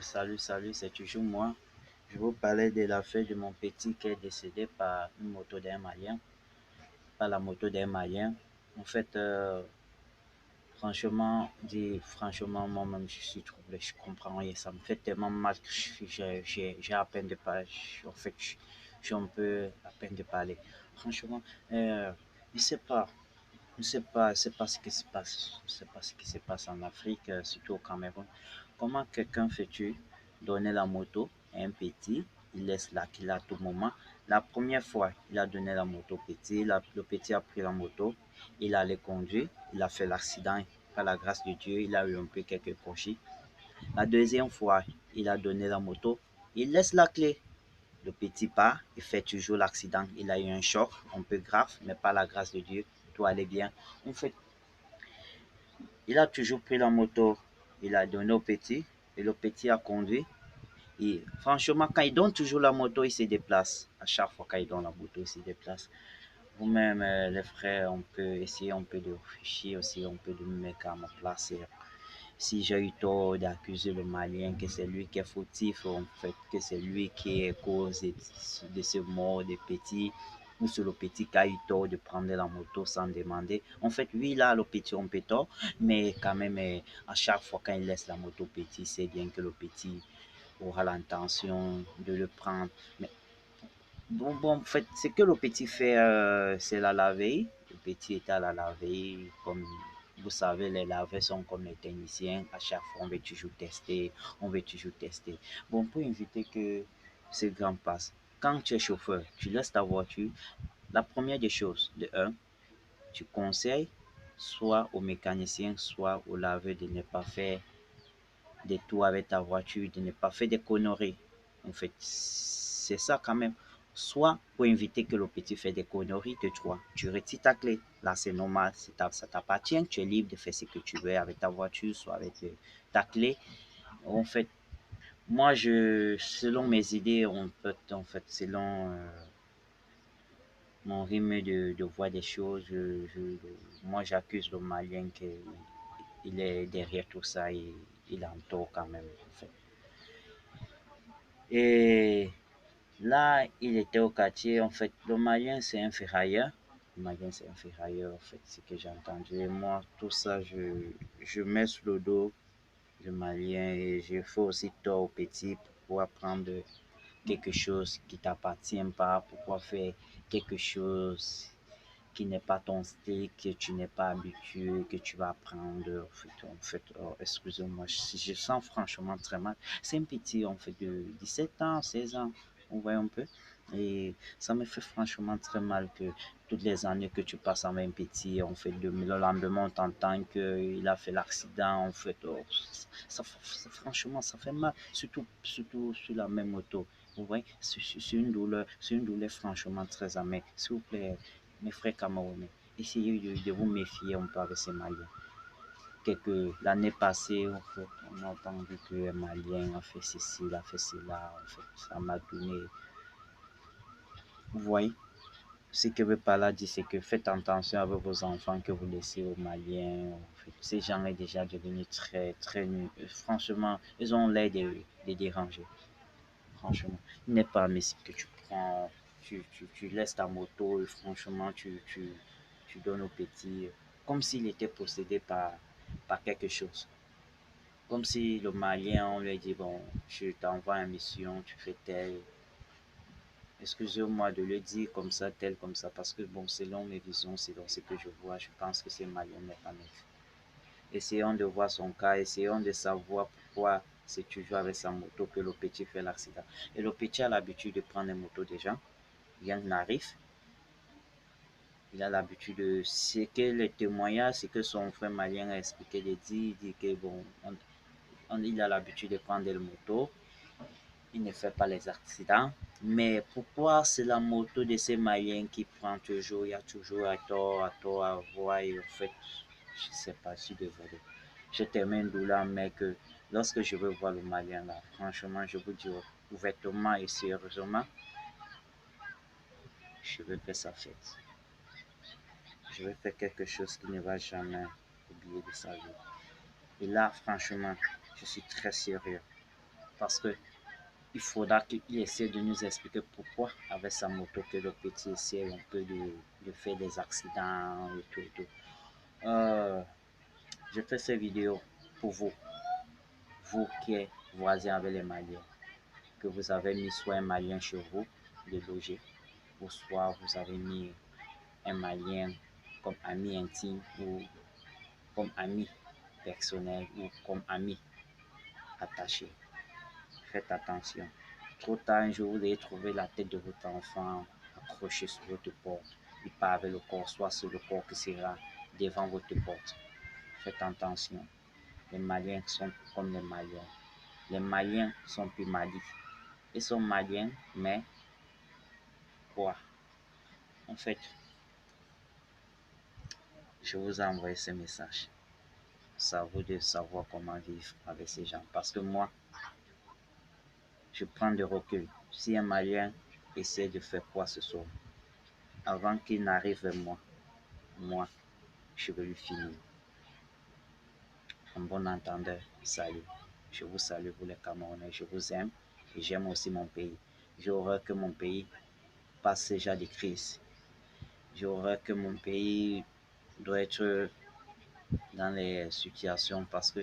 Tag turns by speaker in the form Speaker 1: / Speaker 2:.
Speaker 1: Salut, c'est toujours moi. Je vous parlais de l'affaire de mon petit qui est décédé par une moto d'un Malien, par la moto d'un Malien. En fait, franchement, moi-même, je suis troublé, je comprends rien. Ça me fait tellement mal que j'ai à peine de parler. En fait, j'ai un peu à peine de parler. Franchement, je sais pas. Je sais pas ce qui se passe. Je sais pas ce qui se passe en Afrique, surtout au Cameroun. Comment quelqu'un fait-tu donner la moto à un petit, il laisse là qu'il a à tout moment. La première fois, il a donné la moto au petit, le petit a pris la moto, il allait conduire, il a fait l'accident. Par la grâce de Dieu, il a eu un peu quelques crochets. La deuxième fois, il a donné la moto, il laisse la clé. Le petit part, il fait toujours l'accident. Il a eu un choc un peu grave, mais par la grâce de Dieu, tout allait bien. En fait, il a toujours pris la moto, il a donné au petit, et le petit a conduit. Et franchement, quand il donne toujours la moto, il se déplace. À chaque fois qu'il donne la moto, il se déplace. Vous-même, les frères, on peut essayer un peu de réfléchir aussi, un peu de me mettre à ma place. Et si j'ai eu tort d'accuser le Malien que c'est lui qui est fautif, en fait, que c'est lui qui est cause de ce mort des petits, ou c'est le petit qui a eu tort de prendre la moto sans demander. En fait, oui, là, le petit, on peut tort, mais quand même, à chaque fois quand il laisse la moto au petit, c'est bien que le petit aura l'intention de le prendre. Mais bon, en fait, ce que le petit fait, c'est la laver. Le petit est à la laver. Comme vous savez, les laveurs sont comme les techniciens. À chaque fois, on veut toujours tester. On veut toujours tester. Bon, pour éviter que ce grand passe, quand tu es chauffeur, tu laisses ta voiture. La première des choses, de un, tu conseilles soit au mécanicien, soit au laveur de ne pas faire des tours avec ta voiture, de ne pas faire des conneries. En fait, c'est ça quand même. Soit pour éviter que le petit fait des conneries, de toi, tu retires ta clé. Là, c'est normal, ça t'appartient, tu es libre de faire ce que tu veux avec ta voiture, soit avec ta clé. En fait, moi, selon mes idées, en fait, selon mon rythme de voir des choses, moi, j'accuse le Malien qu'il est derrière tout ça et il en tort quand même, en fait. Et là, il était au quartier. En fait, le Malien, c'est un ferrailleur. Le Malien, c'est un ferrailleur, en fait, c'est ce que j'ai entendu. Et moi, tout ça, je mets sur le dos du Malien et je fais aussi tort au petit pour pouvoir prendre quelque chose qui t'appartient pas, pourquoi faire quelque chose qui n'est pas ton style, que tu n'es pas habitué, que tu vas apprendre. Excusez-moi, je sens franchement très mal. C'est un petit, en fait, de 17 ans, 16 ans, on voit un peu. Et ça me fait franchement très mal que toutes les années que tu passes avec un petit, en fait, le lendemain, on t'entend qu'il a fait l'accident, en fait, franchement, ça fait mal, surtout sur la même moto. Vous voyez, c'est une douleur franchement très amère. S'il vous plaît, mes frères camerounais, essayez de vous méfier un peu avec ces Maliens. L'année passée, en fait, on a entendu que un Malien a fait ceci, il a fait cela, en fait, ça m'a donné. Vous voyez, ce que veut par là dire, c'est que faites attention avec vos enfants que vous laissez aux Maliens. En fait, ces gens sont déjà devenus très, très nuls. Franchement, ils ont l'air de déranger. Franchement, il n'est pas mais que tu prends, tu laisses ta moto et franchement, tu donnes au petit comme s'il était possédé par quelque chose. Comme si le Malien, on lui dit, bon, je t'envoie une mission, tu fais tel. Excusez-moi de le dire comme ça, tel comme ça, parce que bon, selon mes visions, selon ce que je vois, je pense que ce Malien n'est pas net. Essayons de voir son cas, essayons de savoir pourquoi c'est toujours avec sa moto que le petit fait l'accident. Et le petit a l'habitude de prendre une moto des gens. Rien n'arrive. Il a l'habitude de ce que les témoignages, ce que son frère malien a expliqué, de dire, il dit que bon, il a l'habitude de prendre des motos, il ne fait pas les accidents. Mais pourquoi c'est la moto de ces Maliens qui prend toujours, il y a toujours à tort, à voir, et en fait, je ne sais pas, je suis désolé. Je termine d'où là, mais que lorsque je veux voir le Malien là, franchement, je vous dis ouvertement et sérieusement, je veux que ça fête. Je vais faire quelque chose qu'il ne va jamais oublier de sa vie. Et là, franchement, je suis très sérieux. parce que il faudra qu'il essaie de nous expliquer pourquoi, avec sa moto, que le petit essaie un peu de faire des accidents et tout et tout. Euh, je fais ces vidéos pour vous, vous qui êtes voisin avec les Maliens, que vous avez mis soit un Malien chez vous, de loger, ou soit vous avez mis un Malien comme ami intime ou comme ami personnel ou comme ami attaché. Faites attention. Trop tard, un jour, vous allez trouver la tête de votre enfant accrochée sur votre porte. Il part avec le corps, soit sur le corps qui sera devant votre porte. Faites attention. Les Maliens sont comme les Maliens. Les Maliens sont plus Mali. Ils sont Maliens, mais quoi? En fait, je vous ai envoyé ce message. C'est à vous de savoir comment vivre avec ces gens. Parce que moi, je prends du recul. Si un Malien essaie de faire quoi ce soir, avant qu'il n'arrive vers moi, je vais lui finir. En bon entendeur, salut. Je vous salue, vous les Camerounais. Je vous aime et j'aime aussi mon pays. J'aurais que mon pays passe ce genre de crise. J'aurais que mon pays doit être dans les situations parce que